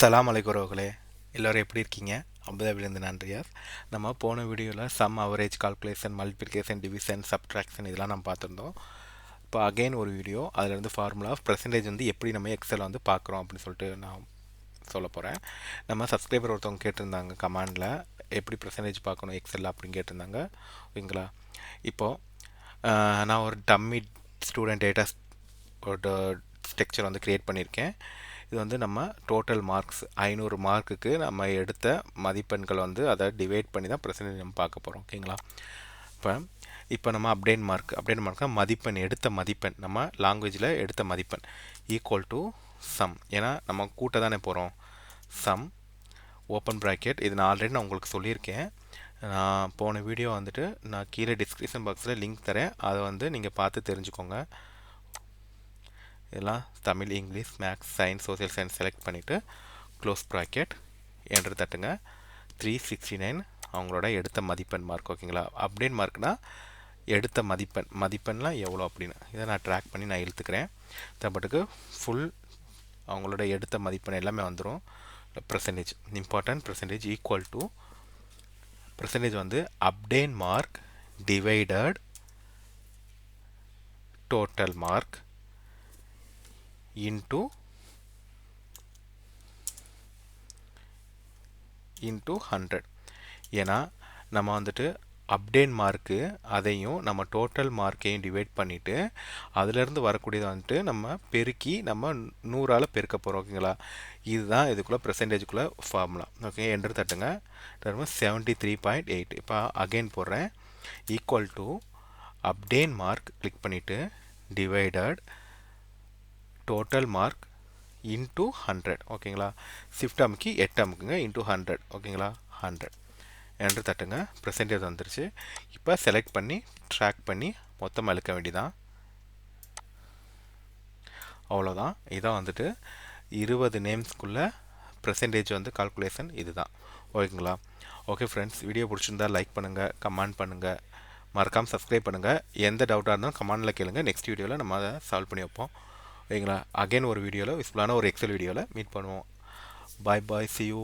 சலாம் அலைக்கும் உறவுகளே. எல்லோரும் எப்படி இருக்கீங்க? அபுதாபிலேருந்து நான் ரியாஸ். நம்ம போன வீடியோவில் sum average calculation, multiplication, division, subtraction இதெல்லாம் நம்ம பார்த்துருந்தோம். இப்போ அகைன் ஒரு வீடியோ அதுலேருந்து ஃபார்முலா ஆஃப் பெர்சன்டேஜ் வந்து எப்படி நம்ம எக்ஸல் வந்து பார்க்குறோம் அப்படின்னு சொல்லிட்டு நான் சொல்ல போகிறேன். நம்ம சப்ஸ்கிரைபர் ஒருத்தவங்க கேட்டிருந்தாங்க கமெண்டில் எப்படி பெர்சன்டேஜ் பார்க்கணும் எக்ஸல் அப்படின்னு கேட்டிருந்தாங்க. ஓகேங்களா? இப்போது நான் ஒரு டம்மி ஸ்டூடெண்ட் டேட்டா ஒரு ஸ்ட்ரக்சர் வந்து க்ரியேட் பண்ணியிருக்கேன். இது வந்து நம்ம டோட்டல் மார்க்ஸ் 500 மார்க்குக்கு நம்ம எடுத்த மதிப்பெண்கள் வந்து அதை டிவைட் பண்ணி தான் பெர்சன்டேஜ் நம்ம பார்க்க போகிறோம். ஓகேங்களா? இப்போ நம்ம அப்டேட் மார்க்னா மதிப்பெண் எடுத்த மதிப்பெண் நம்ம லாங்குவேஜில் எடுத்த மதிப்பெண் ஈக்குவல் டு சம். ஏன்னா நம்ம கூட்ட தானே போகிறோம். Sum open bracket. இது நான் ஆல்ரெடி உங்களுக்கு சொல்லியிருக்கேன். நான் போன வீடியோ வந்துட்டு நான் கீழே டிஸ்கிரிப்ஷன் பாக்ஸில் லிங்க் தரேன். அதை வந்து நீங்கள் பார்த்து தெரிஞ்சுக்கோங்க. இதெல்லாம் Tamil, English, maths, science, social science select பண்ணிவிட்டு க்ளோஸ் ப்ராக்கெட் என்ட்ரு தட்டுங்க. 369 அவங்களோட எடுத்த மதிப்பெண் மார்க். ஓகேங்களா? அப்டேட் மார்க்னா எடுத்த மதிப்பெண்லாம் எவ்வளோ அப்படின்னு இதை நான் ட்ராக் பண்ணி நான் இழுத்துக்கிறேன். தப்பட்டுக்கு ஃபுல் அவங்களோட எடுத்த மதிப்பெண் எல்லாமே வந்துடும். Percentage important percentage equal to percentage வந்து obtained mark divided total mark into 100. ஏன்னா நம்ம வந்துட்டு அப்டேட் மார்க்கு அதையும் நம்ம டோட்டல் மார்க்கையும் டிவைட் பண்ணிவிட்டு அதிலேருந்து வரக்கூடியதை வந்துட்டு நம்ம பெருக்கி நம்ம 100ஆல் பெருக்க போகிறோம். ஓகேங்களா? இதுதான் இதுக்குள்ளே பெர்சன்டேஜுக்குள்ளே ஃபார்முலா. ஓகே, என்ட்ரு தட்டுங்க. 73.8. இப்போ அகெயின் போடுறேன். Equal to update mark click பண்ணிவிட்டு டிவைடட் டோட்டல் மார்க் இன்ட்டு 100. ஓகேங்களா? ஷிஃப்ட் அமுக்கி 8 அமுக்குங்க. இன்ட்டு 100. ஓகேங்களா? 100 என்று தட்டுங்க. பெர்சன்டேஜ் வந்துருச்சு. இப்போ செலக்ட் பண்ணி ட்ராக் பண்ணி மொத்தமாக இழுக்க வேண்டியதான். அவ்வளோதான். இதான் வந்துட்டு 20 நேம்ஸ்க்குள்ளே பெர்சன்டேஜ் வந்து கால்குலேஷன் இதுதான். ஓகேங்களா? ஓகே ஃப்ரெண்ட்ஸ், வீடியோ பிடிச்சிருந்தா லைக் பண்ணுங்கள், கமெண்ட் பண்ணுங்கள், மறக்காமல் சப்ஸ்கிரைப் பண்ணுங்கள். எந்த டவுட்டாக இருந்தாலும் கமெண்டில் கேளுங்க. நெக்ஸ்ட் வீடியோவில் நம்ம அதை சால்வ் பண்ணி வைப்போம். ஓகேங்களா? அகைன் ஒரு வீடியோவில் யூஸ்ஃபுல்லான ஒரு எக்ஸல் வீடியோவில் மீட் பண்ணுவோம். பாய் பாய், see you.